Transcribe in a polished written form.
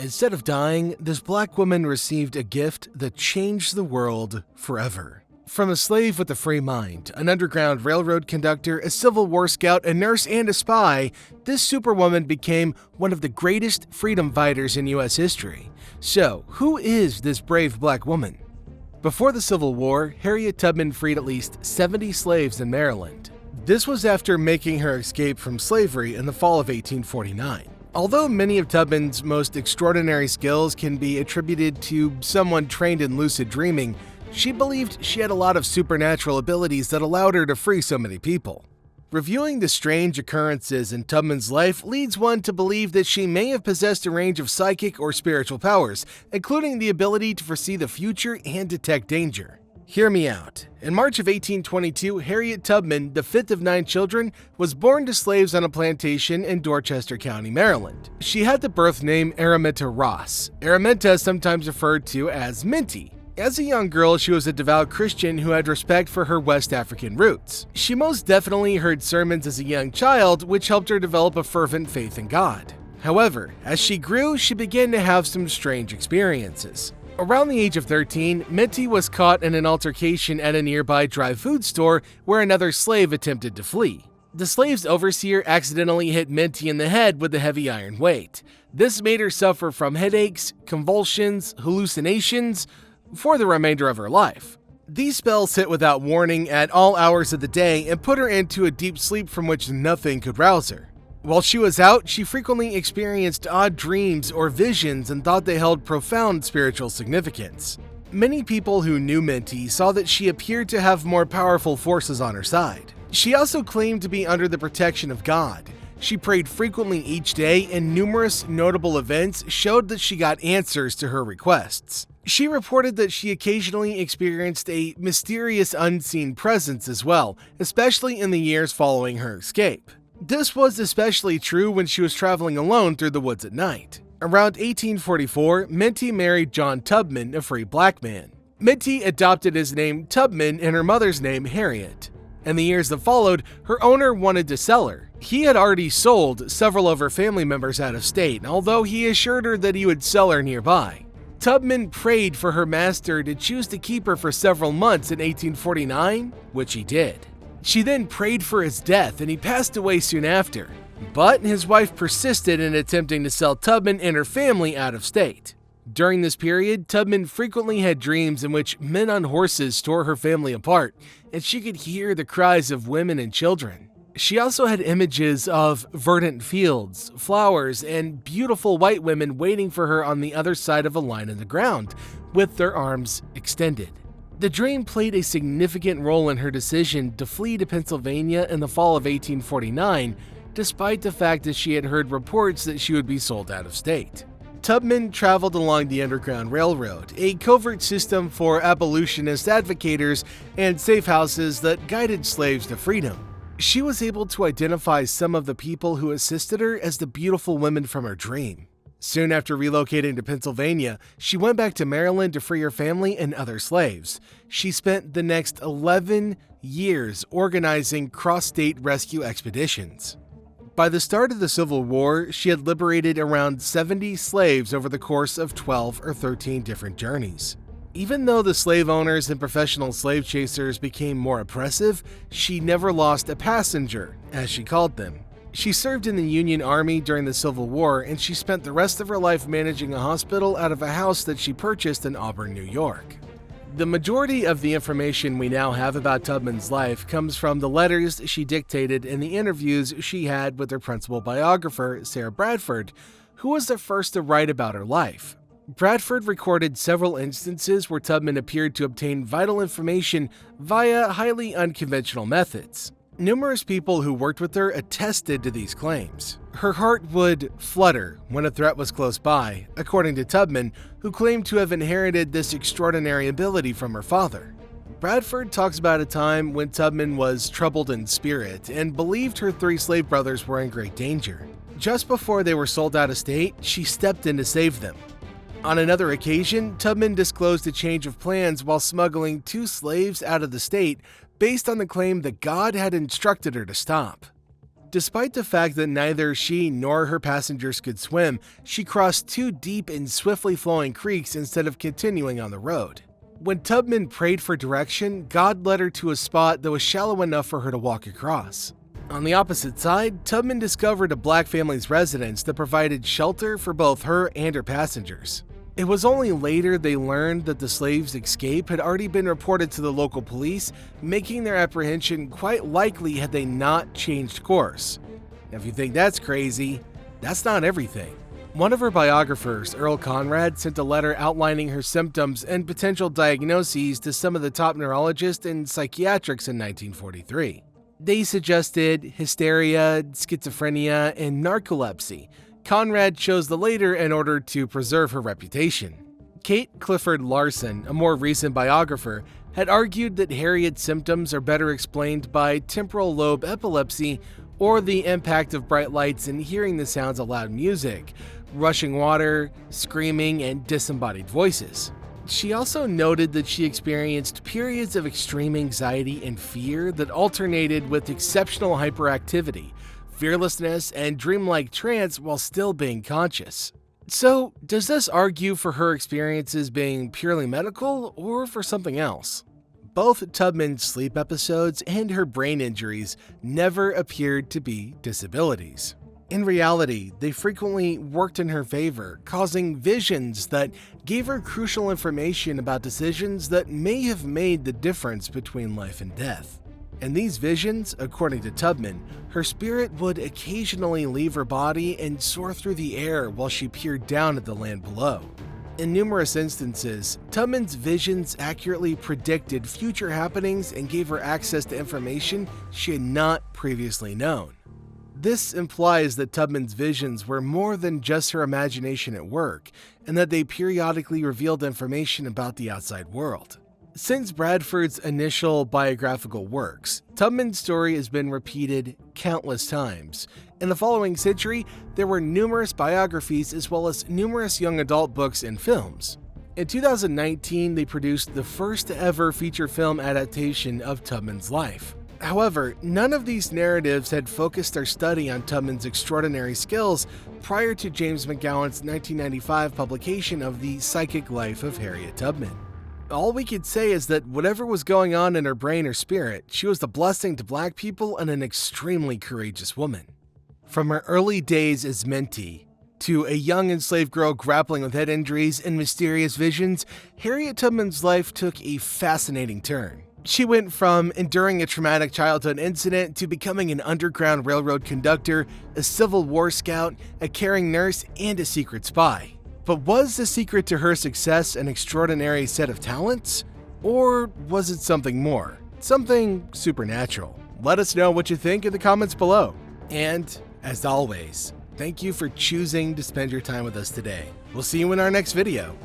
Instead of dying, this black woman received a gift that changed the world forever. From a slave with a free mind, an Underground Railroad conductor, a Civil War scout, a nurse, and a spy, this superwoman became one of the greatest freedom fighters in U.S. history. So, who is this brave black woman? Before the Civil War, Harriet Tubman freed at least 70 slaves in Maryland. This was after making her escape from slavery in the fall of 1849. Although many of Tubman's most extraordinary skills can be attributed to someone trained in lucid dreaming, she believed she had a lot of supernatural abilities that allowed her to free so many people. Reviewing the strange occurrences in Tubman's life leads one to believe that she may have possessed a range of psychic or spiritual powers, including the ability to foresee the future and detect danger. Hear me out. In March of 1822, Harriet Tubman, the fifth of 9 children, was born to slaves on a plantation in Dorchester County, Maryland. She had the birth name Araminta Ross. Araminta is sometimes referred to as Minty. As a young girl, she was a devout Christian who had respect for her West African roots. She most definitely heard sermons as a young child, which helped her develop a fervent faith in God. However, as she grew, she began to have some strange experiences. Around the age of 13, Minty was caught in an altercation at a nearby dry food store where another slave attempted to flee. The slave's overseer accidentally hit Minty in the head with a heavy iron weight. This made her suffer from headaches, convulsions, hallucinations, for the remainder of her life. These spells hit without warning at all hours of the day and put her into a deep sleep from which nothing could rouse her. While she was out, she frequently experienced odd dreams or visions and thought they held profound spiritual significance. Many people who knew Minty saw that she appeared to have more powerful forces on her side. She also claimed to be under the protection of God. She prayed frequently each day, and numerous notable events showed that she got answers to her requests. She reported that she occasionally experienced a mysterious unseen presence as well, especially in the years following her escape. This was especially true when she was traveling alone through the woods at night. Around 1844, Minty married John Tubman, a free black man. Minty adopted his name Tubman and her mother's name Harriet. In the years that followed, her owner wanted to sell her. He had already sold several of her family members out of state, although he assured her that he would sell her nearby. Tubman prayed for her master to choose to keep her for several months in 1849, which he did. She then prayed for his death, and he passed away soon after. But his wife persisted in attempting to sell Tubman and her family out of state. During this period, Tubman frequently had dreams in which men on horses tore her family apart, and she could hear the cries of women and children. She also had images of verdant fields, flowers, and beautiful white women waiting for her on the other side of a line in the ground, with their arms extended. The dream played a significant role in her decision to flee to Pennsylvania in the fall of 1849, despite the fact that she had heard reports that she would be sold out of state. Tubman traveled along the Underground Railroad, a covert system for abolitionist advocators and safe houses that guided slaves to freedom. She was able to identify some of the people who assisted her as the beautiful women from her dream. Soon after relocating to Pennsylvania, she went back to Maryland to free her family and other slaves. She spent the next 11 years organizing cross-state rescue expeditions. By the start of the Civil War, she had liberated around 70 slaves over the course of 12 or 13 different journeys. Even though the slave owners and professional slave chasers became more oppressive, she never lost a passenger, as she called them. She served in the Union Army during the Civil War, and she spent the rest of her life managing a hospital out of a house that she purchased in Auburn, New York. The majority of the information we now have about Tubman's life comes from the letters she dictated and the interviews she had with her principal biographer, Sarah Bradford, who was the first to write about her life. Bradford recorded several instances where Tubman appeared to obtain vital information via highly unconventional methods. Numerous people who worked with her attested to these claims. Her heart would flutter when a threat was close by, according to Tubman, who claimed to have inherited this extraordinary ability from her father. Bradford talks about a time when Tubman was troubled in spirit and believed her 3 slave brothers were in great danger. Just before they were sold out of state, she stepped in to save them. On another occasion, Tubman disclosed a change of plans while smuggling 2 slaves out of the state based on the claim that God had instructed her to stop. Despite the fact that neither she nor her passengers could swim, she crossed 2 deep and swiftly flowing creeks instead of continuing on the road. When Tubman prayed for direction, God led her to a spot that was shallow enough for her to walk across. On the opposite side, Tubman discovered a black family's residence that provided shelter for both her and her passengers. It was only later they learned that the slaves' escape had already been reported to the local police, making their apprehension quite likely had they not changed course. Now, if you think that's crazy, that's not everything. One of her biographers, Earl Conrad, sent a letter outlining her symptoms and potential diagnoses to some of the top neurologists and psychiatrists in 1943. They suggested hysteria, schizophrenia, and narcolepsy. Conrad chose the later in order to preserve her reputation. Kate Clifford Larson, a more recent biographer, had argued that Harriet's symptoms are better explained by temporal lobe epilepsy or the impact of bright lights and hearing the sounds of loud music, rushing water, screaming, and disembodied voices. She also noted that she experienced periods of extreme anxiety and fear that alternated with exceptional hyperactivity, fearlessness, and dreamlike trance while still being conscious. So, does this argue for her experiences being purely medical or for something else? Both Tubman's sleep episodes and her brain injuries never appeared to be disabilities. In reality, they frequently worked in her favor, causing visions that gave her crucial information about decisions that may have made the difference between life and death. In these visions, according to Tubman, her spirit would occasionally leave her body and soar through the air while she peered down at the land below. In numerous instances, Tubman's visions accurately predicted future happenings and gave her access to information she had not previously known. This implies that Tubman's visions were more than just her imagination at work, and that they periodically revealed information about the outside world. Since Bradford's initial biographical works, Tubman's story has been repeated countless times. In the following century, there were numerous biographies as well as numerous young adult books and films. In 2019, they produced the first ever feature film adaptation of Tubman's life. However, none of these narratives had focused their study on Tubman's extraordinary skills prior to James McGowan's 1995 publication of The Psychic Life of Harriet Tubman. All we could say is that whatever was going on in her brain or spirit, she was a blessing to Black people and an extremely courageous woman. From her early days as Minty, to a young enslaved girl grappling with head injuries and mysterious visions, Harriet Tubman's life took a fascinating turn. She went from enduring a traumatic childhood incident to becoming an Underground Railroad conductor, a Civil War scout, a caring nurse, and a secret spy. But was the secret to her success an extraordinary set of talents? Or was it something more? Something supernatural? Let us know what you think in the comments below. And, as always, thank you for choosing to spend your time with us today. We'll see you in our next video.